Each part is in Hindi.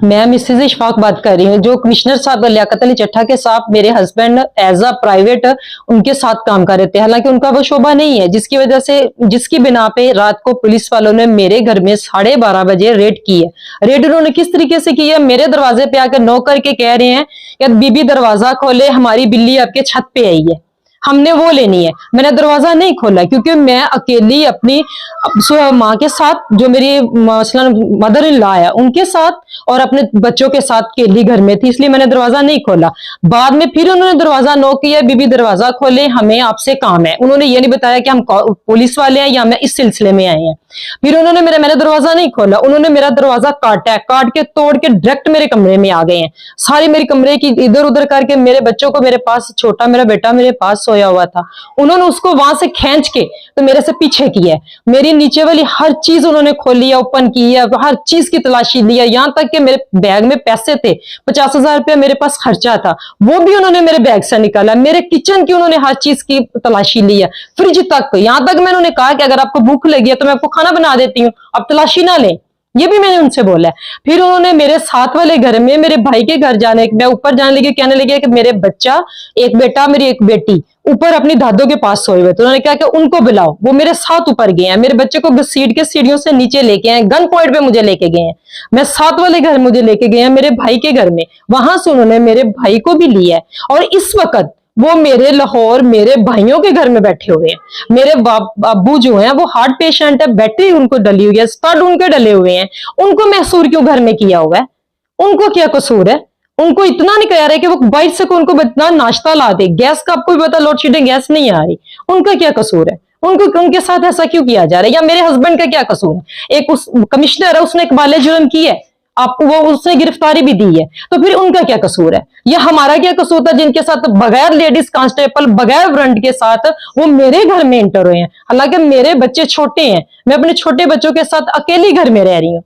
मैं मिसेज इशफाक बात कर रही हूँ। जो कमिश्नर साहब लियाकत अली चट्ठा के साथ मेरे हस्बैंड एज अ प्राइवेट उनके साथ काम कर रहे थे, हालांकि उनका वो शोभा नहीं है, जिसकी वजह से जिसकी बिना पे रात को पुलिस वालों ने मेरे घर में 12:30 बजे रेड की है। रेड उन्होंने किस तरीके से की है, मेरे दरवाजे पे आकर नॉक करके कह रहे हैं कि बीबी दरवाजा खोले, हमारी बिल्ली आपके छत पे आई है, हमने वो लेनी है। मैंने दरवाजा नहीं खोला क्योंकि मैं अकेली अपनी माँ के साथ, जो मेरी मसलन मदर इन लॉ है उनके साथ और अपने बच्चों के साथ अकेली घर में थी, इसलिए मैंने दरवाजा नहीं खोला। बाद में फिर उन्होंने दरवाजा नॉक किया, बीबी दरवाजा खोले, हमें आपसे काम है। उन्होंने ये नहीं बताया कि हम पुलिस वाले हैं या मैं इस सिलसिले में आए हैं। फिर उन्होंने मैंने दरवाजा नहीं खोला, उन्होंने मेरा दरवाजा काटा है, काट के तोड़ के डायरेक्ट मेरे कमरे में आ गए हैं। सारी मेरे कमरे की इधर उधर करके मेरे बच्चों को, मेरे पास छोटा मेरा बेटा मेरे पास सोया हुआ था, उन्होंने उसको वहां से खींच के तो मेरे से पीछे किया है। मेरी नीचे वाली हर चीज उन्होंने खोली है, ओपन की है, हर चीज की तलाशी ली है। यहाँ तक कि मेरे बैग में पैसे थे, 50,000 रुपया मेरे पास खर्चा था, वो भी उन्होंने मेरे बैग से निकाला। मेरे किचन की उन्होंने हर चीज की तलाशी ली है, फ्रिज तक। यहाँ तक मैं उन्होंने कहा कि अगर आपको भूख लगी है तो मैं आपको खाना बना देती हूँ, आप तलाशी ना लें, ये भी मैंने उनसे बोला है। फिर उन्होंने मेरे साथ वाले घर में मेरे भाई के घर जाने, मैं ऊपर जाने लगी, कहने लगे कि मेरे बच्चा, एक बेटा मेरी एक बेटी ऊपर अपनी दादों के पास सोए हुए, तो उन्होंने कहा कि उनको बुलाओ। वो मेरे साथ ऊपर गए हैं, मेरे बच्चे को घसीट के सीढ़ियों से नीचे लेके आए, गन पॉइंट पे मुझे लेके गए हैं। मैं साथ वाले घर मुझे लेके गए हैं मेरे भाई के घर में, वहां से उन्होंने मेरे भाई को भी लिया है। और इस वक्त वो मेरे लाहौर मेरे भाइयों के घर में बैठे हुए हैं। मेरे अब्बू जो हैं वो हार्ट पेशेंट है, बैटरी उनको डली हुई है, स्टड उनके डले हुए हैं, उनको महसूर क्यों घर में किया हुआ है? उनको क्या कसूर है? उनको इतना नहीं कह रहे कि वो बाइट से उनको इतना नाश्ता ला दे, गैस का आपको भी पता, लोड शेडिंग गैस नहीं आ रही, उनका क्या कसूर है? उनको उनके साथ ऐसा क्यों किया जा रहा है? या मेरे हस्बैंड का क्या कसूर है? एक उस कमिश्नर है, उसने एक बाले जुर्म की है, आप वो उसने गिरफ्तारी भी दी है, तो फिर उनका क्या कसूर है? या हमारा क्या कसूर था जिनके साथ बगैर लेडीज कांस्टेबल, बगैर वारंट के साथ वो मेरे घर में एंटर हुए हैं? हालांकि मेरे बच्चे छोटे हैं, मैं अपने छोटे बच्चों के साथ अकेली घर में रह रही हूँ।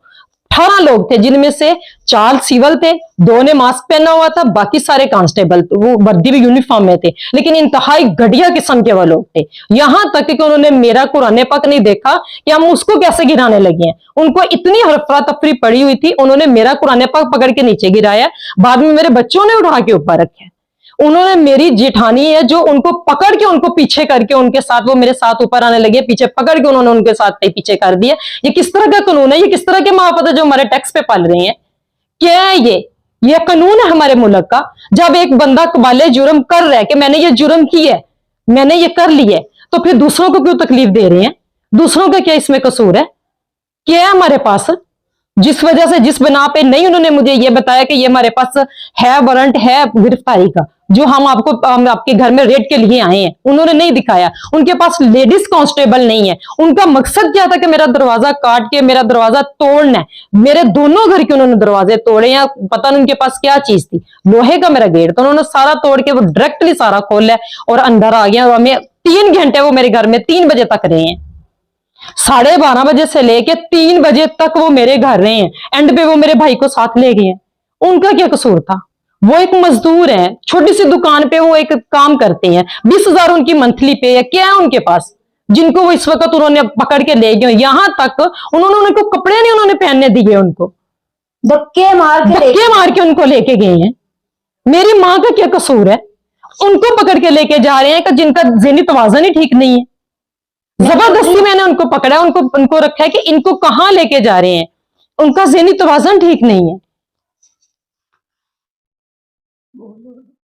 18 लोग थे, जिनमें से 4 सिविल थे, 2 ने मास्क पहना हुआ था, बाकी सारे कांस्टेबल, वो वर्दी भी यूनिफॉर्म में थे, लेकिन इंतहाई घटिया किस्म के वो लोग थे। यहां तक कि उन्होंने मेरा कुरान पाक नहीं देखा कि हम उसको कैसे गिराने लगे हैं। उनको इतनी हफरा तफरी पड़ी हुई थी, उन्होंने मेरा कुरान पाक पकड़ के नीचे गिराया, बाद में मेरे बच्चों ने उठा के ऊपर रखे। उन्होंने मेरी जेठानी है जो उनको पकड़ के, उनको पीछे करके उनके साथ, वो मेरे साथ ऊपर आने लगे, पीछे पकड़ के उन्होंने उनके साथ पीछे कर दिया। ये किस तरह का कानून है? ये किस तरह के महाफत है जो हमारे टैक्स पे पल रहे हैं? क्या है ये कानून है हमारे मुल्क का? जब एक बंदा कबाले जुर्म कर रहा है कि मैंने ये जुर्म की है, मैंने ये कर लिया, तो फिर दूसरों को क्यों तकलीफ दे रहे हैं? दूसरों का क्या इसमें कसूर है? क्या है हमारे पास जिस वजह से, जिस बिना पे नहीं उन्होंने मुझे ये बताया कि ये हमारे पास है वारंट है गिरफ्तारी का, जो हम आपके घर में रेड के लिए आए हैं, उन्होंने नहीं दिखाया। उनके पास लेडीज कांस्टेबल नहीं है। उनका मकसद क्या था कि मेरा दरवाजा काट के मेरा दरवाजा तोड़ना है। मेरे दोनों घर के उन्होंने दरवाजे तोड़े हैं, पता नहीं उनके पास क्या चीज थी। लोहे का मेरा गेट, तो उन्होंने सारा तोड़ के वो डायरेक्टली सारा खोला है और अंदर आ गया। और हमें 3 घंटे वो मेरे घर में 3 बजे तक रहे हैं, 12:30 बजे से लेके 3 बजे तक वो मेरे घर रहे हैं। एंड पे वो मेरे भाई को साथ ले गए हैं। उनका क्या कसूर था? वो एक मजदूर है, छोटी सी दुकान पे वो एक काम करते हैं, 20,000 उनकी मंथली पे है। क्या है उनके पास जिनको वो इस वक्त उन्होंने पकड़ के ले गए? यहां तक उन्होंने उनको कपड़े नहीं उन्होंने पहनने दिए, उनको धक्के मार के उनको लेके गए हैं। मेरी माँ का क्या कसूर है? उनको पकड़ के लेके जा रहे हैं कि जिनका ज़हनी तवाज़ुन ही ठीक नहीं है। जबरदस्ती मैंने उनको पकड़ा, उनको रखा है कि इनको कहां लेके जा रहे हैं, उनका ज़हनी तवाज़ुन ठीक नहीं है।